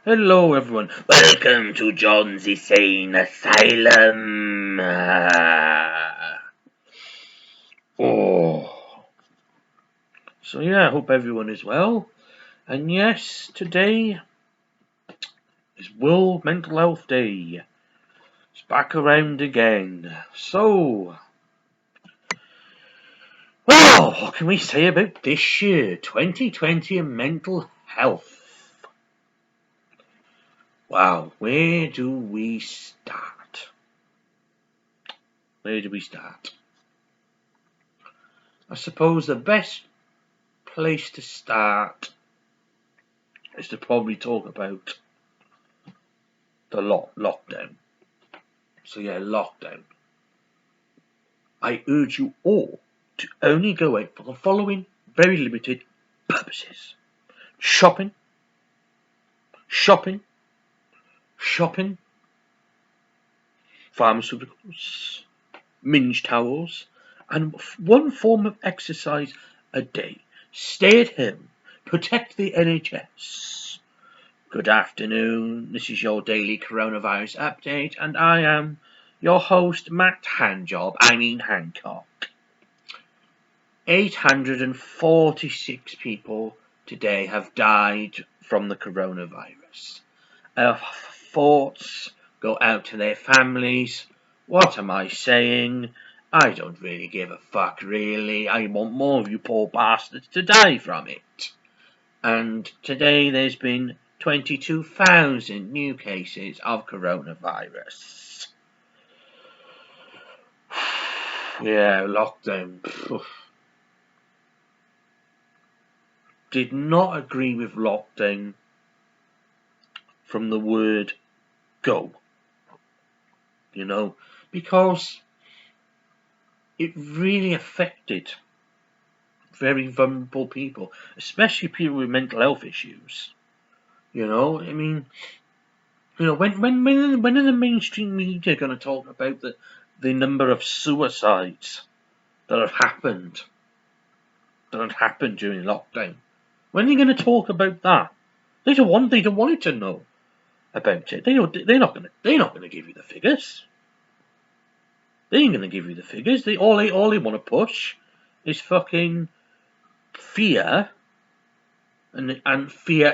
Hello everyone, welcome to John's Insane Asylum. So yeah, I hope everyone is well. And yes, today is World Mental Health Day. It's back around again. So, well, what can we say about this year, 2020 and mental health? Wow, where do we start? I suppose the best place to start is to probably talk about the lockdown. So yeah, lockdown. I urge you all to only go out for the following very limited purposes: shopping, pharmaceuticals, minge towels, and one form of exercise a day. Stay at home. Protect the NHS. Good afternoon. This is your daily coronavirus update, and I am your host, Matt Hancock. 846 people today have died from the coronavirus. Our thoughts go out to their families. What am I saying? I don't really give a fuck, really. I want more of you poor bastards to die from it. And today there's been 22,000 new cases of coronavirus. Yeah, lockdown. Did not agree with lockdown from the word go. Because it really affected very vulnerable people, especially people with mental health issues. When are the mainstream media going to talk about the number of suicides that have happened during lockdown? When are they going to talk about that? They don't want it to know about it. They're not going to give you the figures. They ain't going to give you the figures. All they want to push is fucking fear and fear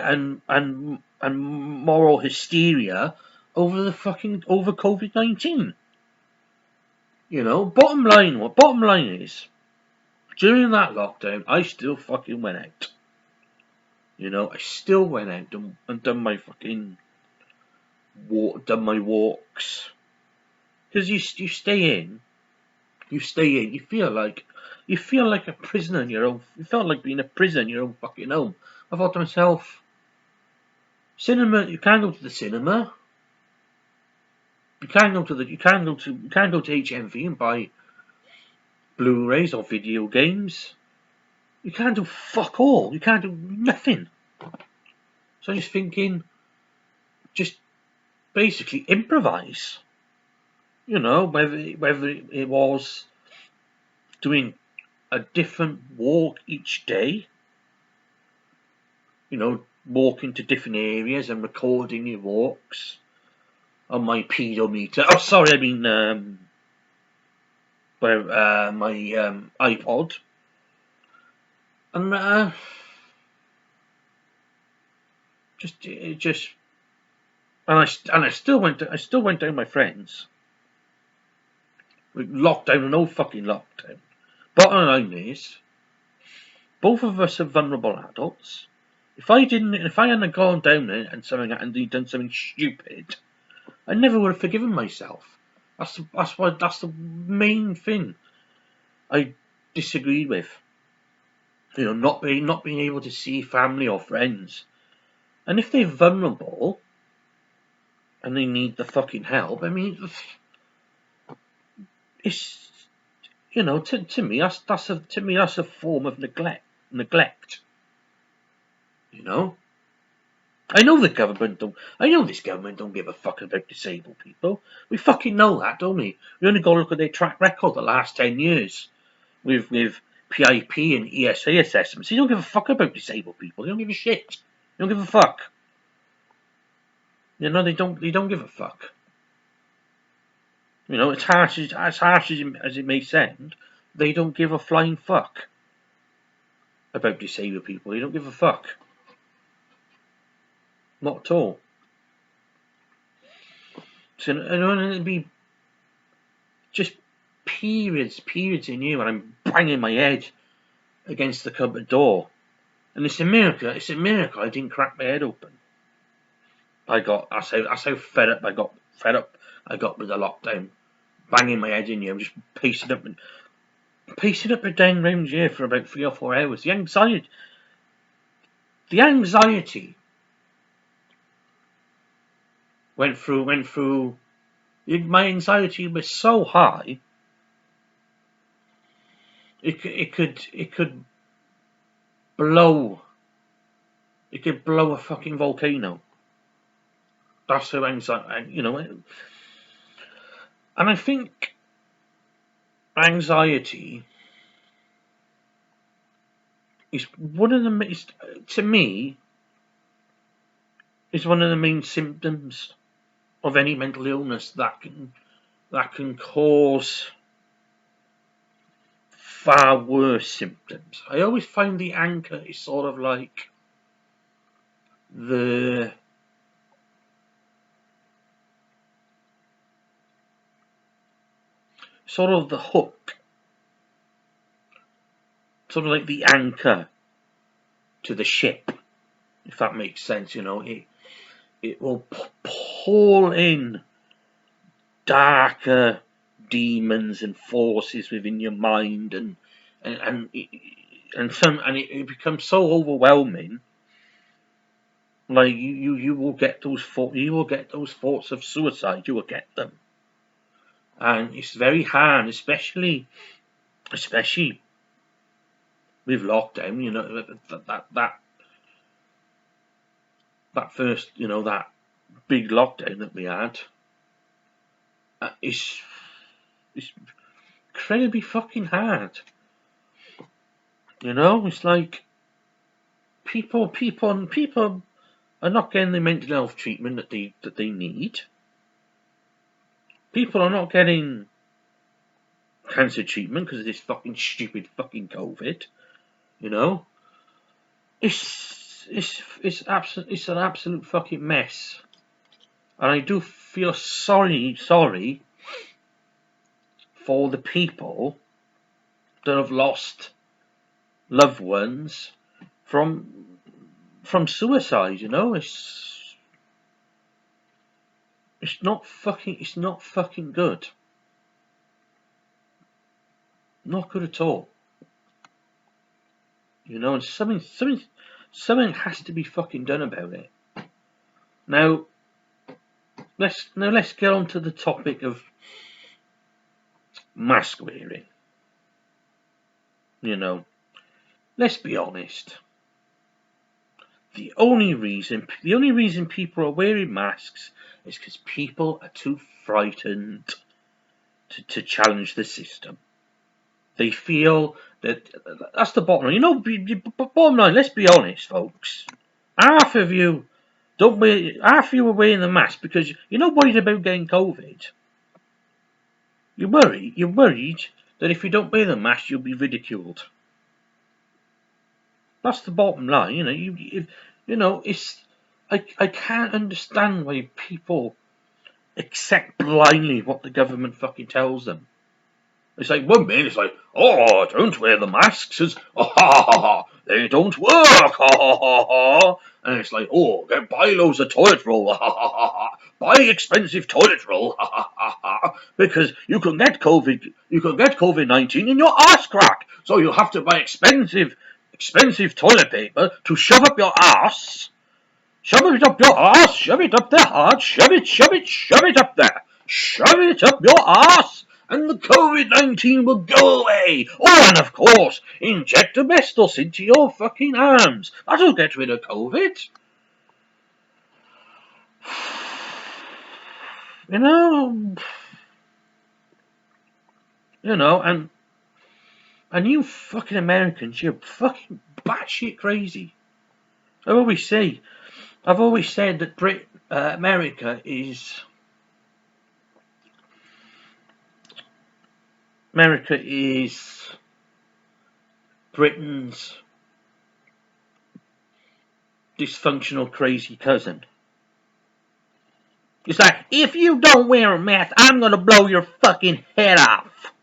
and moral hysteria over COVID-19. Bottom line is, during that lockdown, I still fucking went out. I still went out and done my fucking done my walks. Because you stay in. You feel like a prisoner in your own. You felt like being a prisoner in your own fucking home. I thought to myself, cinema. You can't go to the cinema. You can't go to HMV and buy Blu-rays or video games. You can't do fuck all. You can't do nothing. So I'm just thinking, just basically improvise. Whether it was doing a different walk each day. Walking to different areas and recording your walks on my pedometer. Oh, sorry, I mean my iPod. And I still went down with my friends. With lockdown or no fucking lockdown. Bottom line is, both of us are vulnerable adults. If I hadn't gone down there and done something stupid, I never would have forgiven myself. That's the main thing I disagree with. Not being able to see family or friends. And if they're vulnerable and they need the fucking help, I mean, it's to me that's a form of neglect. I know this government don't give a fuck about disabled people. We fucking know that, don't we? We only got to look at their track record the last 10 years with PIP and ESA assessments. They don't give a fuck about disabled people. They don't give a shit. They don't give a fuck. You know, they don't give a fuck. You know, as harsh as it may sound, they don't give a flying fuck about disabled people. They don't give a fuck, not at all. So, and it'd be just periods in here when I'm banging my head against the cupboard door, and it's a miracle. It's a miracle I didn't crack my head open. That's how fed up I got. Fed up I got with the lockdown, banging my head in here, just pacing up and down round here for about 3 or 4 hours. The anxiety went through. My anxiety was so high, it could blow. It could blow a fucking volcano. That's how anxiety, you know. And I think anxiety is one of the, to me, is one of the main symptoms of any mental illness that can cause far worse symptoms. I always find the anchor is sort of like the sort of the hook, sort of like the anchor to the ship, if that makes sense. You know, it will pull in darker demons and forces within your mind, and it becomes so overwhelming. Like you will get those thoughts of suicide. You will get them, and it's very hard, especially with lockdown. You know, that first, you know, that big lockdown that we had. It's incredibly fucking hard. You know, it's like people are not getting the mental health treatment that they need. People are not getting cancer treatment because of this fucking stupid fucking COVID. You know, it's an absolute fucking mess, and I do feel sorry for the people that have lost loved ones from suicide. You know, it's not fucking good. Not good at all. You know, and something has to be fucking done about it. Now let's get on to the topic of mask wearing. You know, let's be honest. The only reason people are wearing masks is because people are too frightened to challenge the system. They feel that's the bottom line. You know, bottom line. Let's be honest, folks. Half of you are wearing the mask because you're not worried about getting COVID. You're worried that if you don't wear the mask, you'll be ridiculed. That's the bottom line. You know, it's I can't understand why people accept blindly what the government fucking tells them. It's like 1 minute it's like, oh, don't wear the masks, they don't work, and it's like, oh, buy loads of toilet roll, buy expensive toilet roll, because you can get COVID-19 in your arse crack, so you have to buy expensive toilet paper to shove up your arse. Shove it up your arse, shove it up there hard, shove it up there. Shove it up your arse, and the COVID-19 will go away. Oh, and of course, inject asbestos into your fucking arms. That'll get rid of COVID. You know, and you fucking Americans, you're fucking batshit crazy. I always say, I've always said that America is Britain's dysfunctional, crazy cousin. It's like, if you don't wear a mask, I'm gonna blow your fucking head off.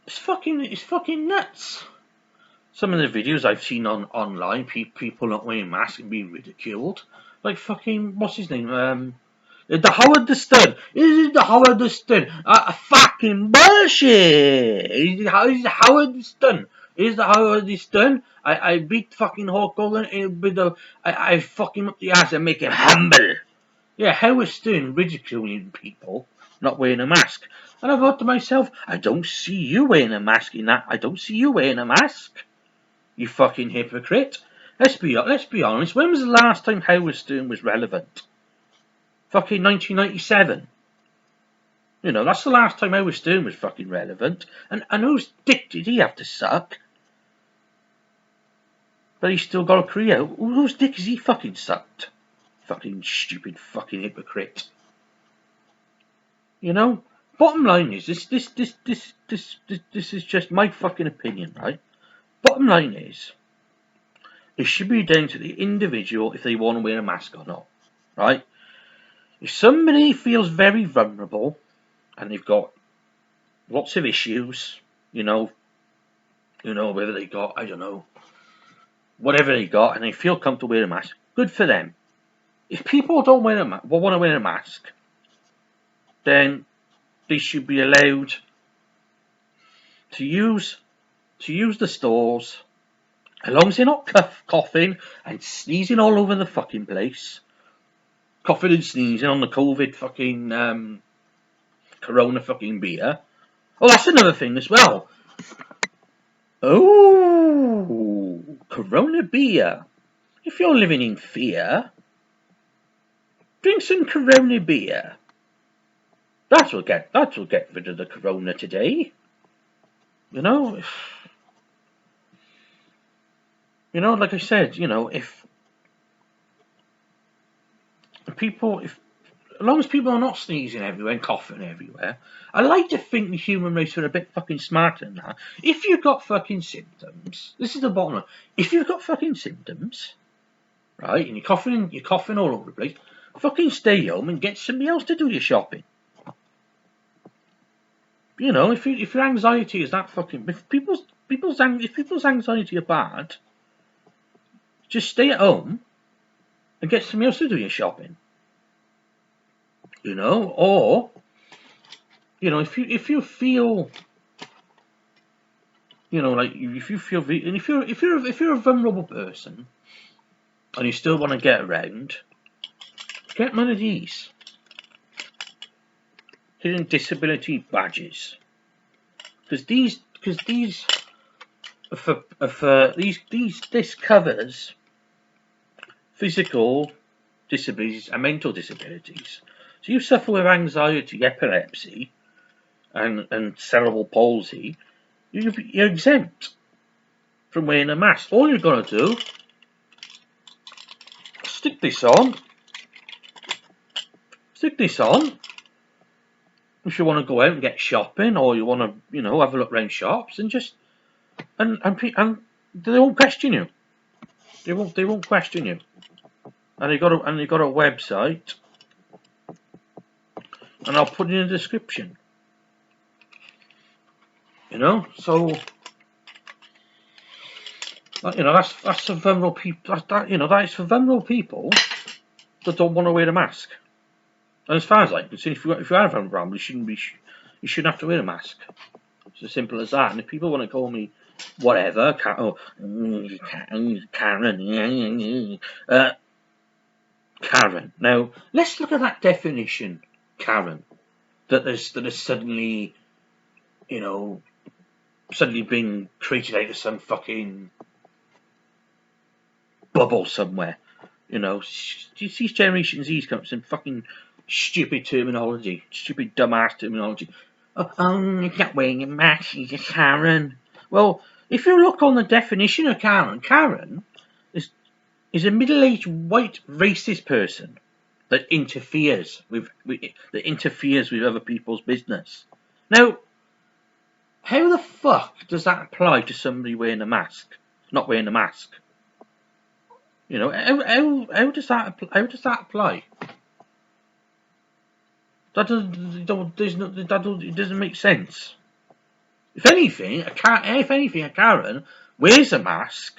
It's fucking nuts. Some of the videos I've seen online, people not wearing masks and being ridiculed. Like fucking, what's his name? The Howard the Stud. Is it the Howard the Stud? Fucking bullshit. Is the Howard the Stud? Is the Howard the Stud? I beat fucking Hulk Hogan with the. I fuck him up the ass and make him humble. Yeah, Howard Stern ridiculing people not wearing a mask. And I thought to myself, I don't see you wearing a mask in that. I don't see you wearing a mask. You fucking hypocrite. Let's be honest. When was the last time Howard Stern was relevant? Fucking 1997. You know, that's the last time Howard Stern was fucking relevant. And whose dick did he have to suck? But he's still got a career. Whose dick has he fucking sucked? Fucking stupid fucking hypocrite. You know? Bottom line is, this is just my fucking opinion, right? Bottom line is, it should be down to the individual if they want to wear a mask or not, right? If somebody feels very vulnerable and they've got lots of issues, you know, whether they got, I don't know, whatever they got, and they feel comfortable wearing a mask, good for them. If people don't want to wear a mask, then they should be allowed to use the stores, as long as they're not coughing and sneezing all over the fucking place. Coughing and sneezing on the COVID fucking Corona fucking beer. Oh, that's another thing as well. Oh, Corona beer. If you're living in fear, drink some Corona beer. That will get rid of the Corona today. You know, like I said, if as long as people are not sneezing everywhere and coughing everywhere, I like to think the human race are a bit fucking smarter than that. If you've got fucking symptoms, this is the bottom line. If you've got fucking symptoms, right, and you're coughing all over the place, fucking stay home and get somebody else to do your shopping. You know, if your anxiety is that fucking, if people's anxiety are bad, just stay at home and get somebody else to do your shopping. You know, or if you feel, like if you feel, and if you're a vulnerable person and you still want to get around, get one of these Hidden Disability badges, because this covers physical disabilities and mental disabilities. So you suffer with anxiety, epilepsy, and cerebral palsy, you're exempt from wearing a mask. All you're going to do, stick this on. If you want to go out and get shopping, or you want to, have a look around shops, and just and they won't question you. They won't question you. And they got a website, and I'll put it in the description. So that's for vulnerable people. That is for vulnerable people that don't want to wear a mask. And as far as I can see, if you are vulnerable, you shouldn't have to wear a mask. It's as simple as that. And if people want to call me whatever, Karen, Karen. Now let's look at that definition, Karen. That is suddenly, suddenly been created out of some fucking bubble somewhere. These Generation Z's come up with some fucking stupid terminology, stupid dumbass terminology. Oh, he's not wearing a mask, he's a Karen. Well, if you look on the definition of Karen is a middle-aged white racist person that interferes with other people's business. Now, how the fuck does that apply to somebody wearing a mask? Not wearing a mask. You know, how does that apply? It doesn't make sense. If anything, a Karen wears a mask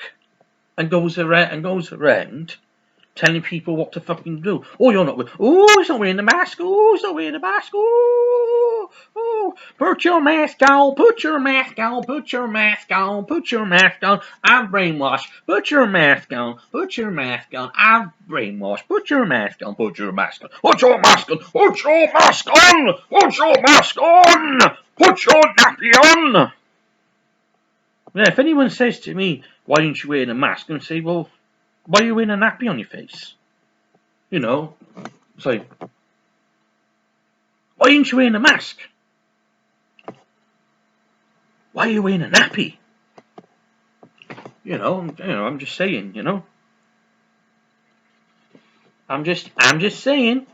and goes around telling people what to fucking do. Oh, you're not. Oh, he's not wearing the mask. Oh, he's not wearing the mask. Oh, oh, put your mask on. Put your mask on. Put your mask on. Put your mask on. I'm brainwashed. Put your mask on. Put your mask on. I'm brainwashed. Put your mask on. Put your mask on. Put your mask on. Put your mask on. Put your mask on. Put your nappy on. Yeah, if anyone says to me, "Why aren't you wearing a mask?" I'm going to say, "Well, why are you wearing a nappy on your face?" You know, it's like, why aren't you wearing a mask? Why are you wearing a nappy? I'm just saying, I'm just saying,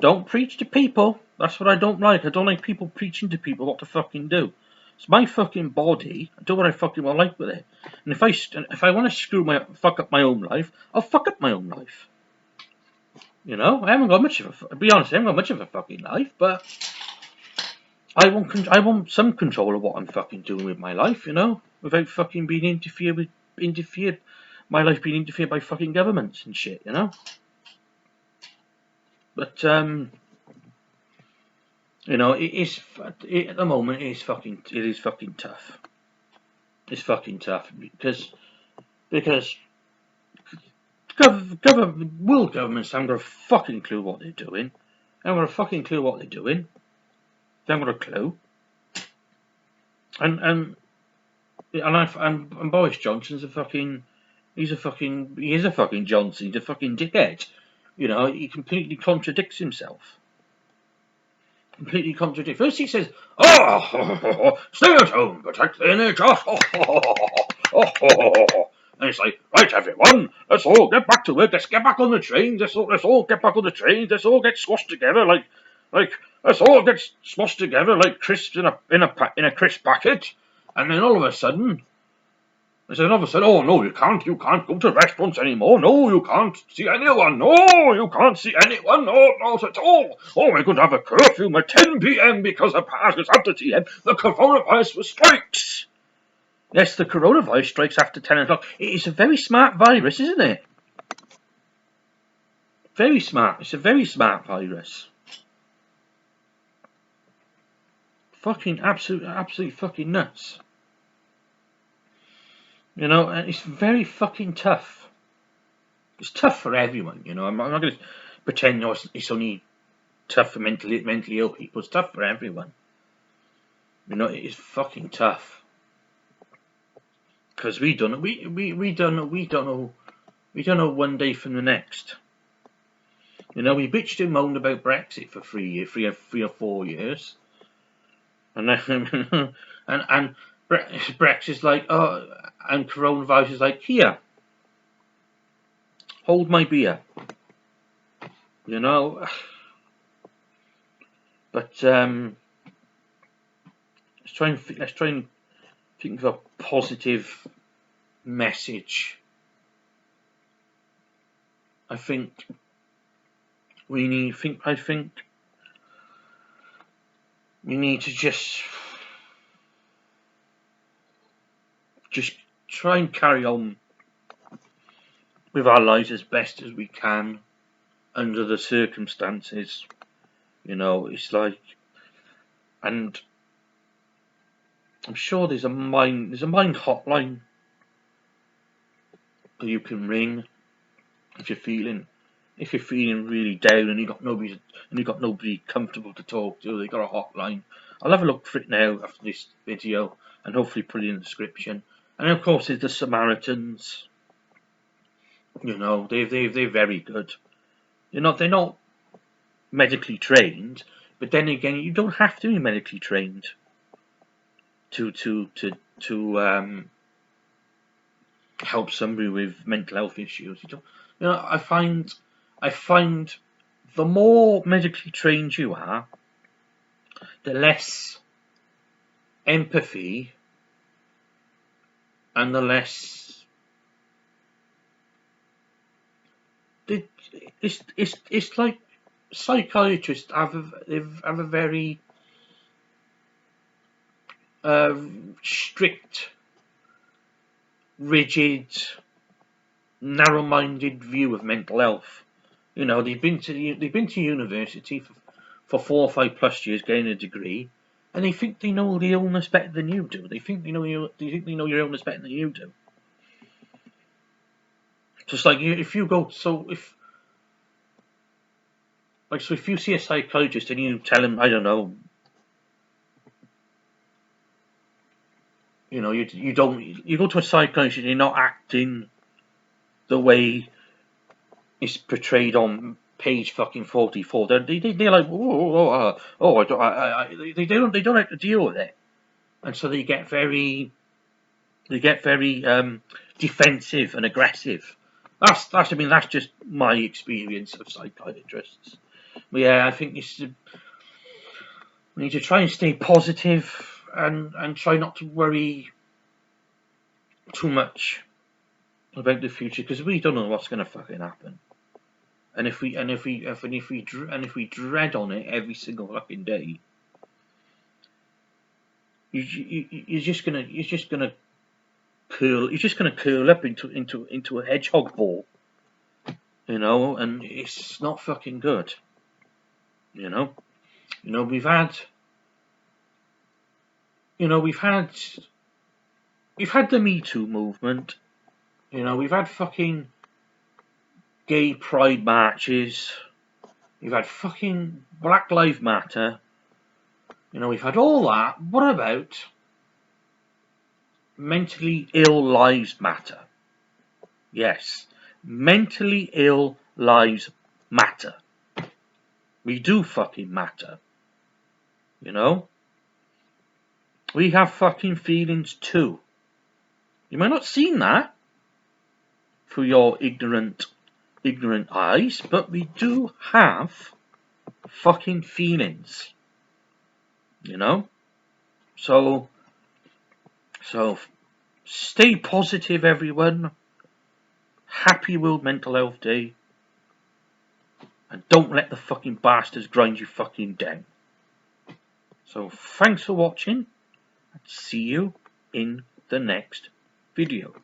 don't preach to people. That's what I don't like. I don't like people preaching to people what to fucking do. It's my fucking body. I do what I fucking like with it. And if I want to fuck up my own life, I'll fuck up my own life. I haven't got much of a. To be honest, I haven't got much of a fucking life, but I want some control of what I'm fucking doing with my life, without fucking being my life being interfered by fucking governments and shit, But at the moment it is fucking tough. It's fucking tough because world governments haven't got a fucking clue what they're doing. They haven't got a fucking clue what they're doing. They haven't got a clue. And Boris Johnson's he is a fucking Johnson. He's a fucking dickhead. He completely contradicts himself. First he says, "Oh, stay at home, protect the NHS." And it's like, right, everyone, let's all get back to work. Let's get back on the trains. Let's all get back on the trains. Let's all get squashed together like let's all get smushed together like crisps in a crisp packet. And then all of a sudden, oh no, you can't go to restaurants anymore. No, you can't see anyone. No, you can't see anyone. No, not at all. Oh, we're going to have a curfew at 10 p.m. because the park is after 10. The coronavirus strikes. Yes, the coronavirus strikes after 10 o'clock. It is a very smart virus, isn't it? Very smart. It's a very smart virus. Fucking absolutely fucking nuts. And it's very fucking tough. It's tough for everyone, I'm not going to pretend it's only tough for mentally ill people. It's tough for everyone. It is fucking tough. Because we don't know one day from the next. We bitched and moaned about Brexit for 3 or 4 years, and then and Brexit's like, oh, and coronavirus is like, here, hold my beer, But let's try and think of a positive message. I think we need to just try and carry on with our lives as best as we can under the circumstances. It's like, and I'm sure there's a mind hotline that you can ring if you're feeling really down and you got nobody comfortable to talk to. They got a hotline. I'll have a look for it now after this video and hopefully put it in the description. And of course there's the Samaritans. They're very good. They're not medically trained, but then again, you don't have to be medically trained to help somebody with mental health issues. I find the more medically trained you are, the less empathy and the less it's like psychiatrists have a very strict, rigid, narrow-minded view of mental health. They've been to university for 4 or 5 plus years, getting a degree, and they think they know the illness better than you do. They think they know your illness better than you do. Just like if you go, if you see a psychiatrist and you tell him, I don't know, you don't, you go to a psychiatrist and you're not acting the way it's portrayed on page fucking 44. They're like, they don't have to deal with it, and so they get very defensive and aggressive. That's just my experience of psychiatrists. But yeah, I think we need to try and stay positive and try not to worry too much about the future, because we don't know what's going to fucking happen. And if we dread on it every single fucking day, you're just gonna curl up into a hedgehog ball, and it's not fucking good. We've had the Me Too movement. We've had fucking gay pride marches. We've had fucking Black Lives Matter. We've had all that. What about mentally ill lives matter? Yes, mentally ill lives matter. We do fucking matter. We have fucking feelings too. You might not have seen that through your ignorant eyes, but we do have fucking feelings. So stay positive, everyone. Happy World Mental Health Day. And don't let the fucking bastards grind you fucking down. So thanks for watching, and see you in the next video.